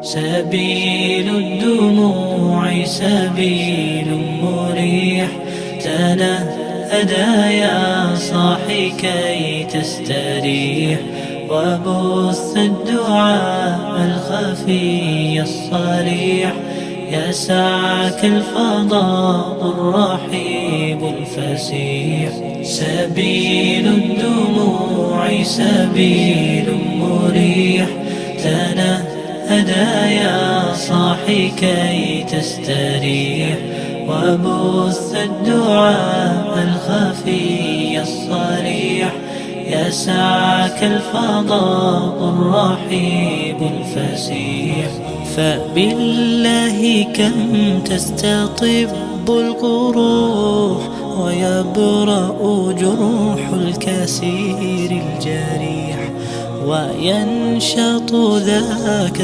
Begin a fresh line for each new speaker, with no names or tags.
سبيل الدموع سبيل مريح، تنهدى يا صاحي كي تستريح، وبث الدعاء الخفي الصريح، يسعك الفضاء الرحيب الفسيح. سبيل الدموع سبيل مريح، تنهدى يا صاحي كي تستريح، وبث الدعاء الخفي الصريح، يسعك الفضاء الرحيب الفسيح. فبالله كم تستطب القروح، ويبرأ جروح الكسير الجريح، وينشط ذاك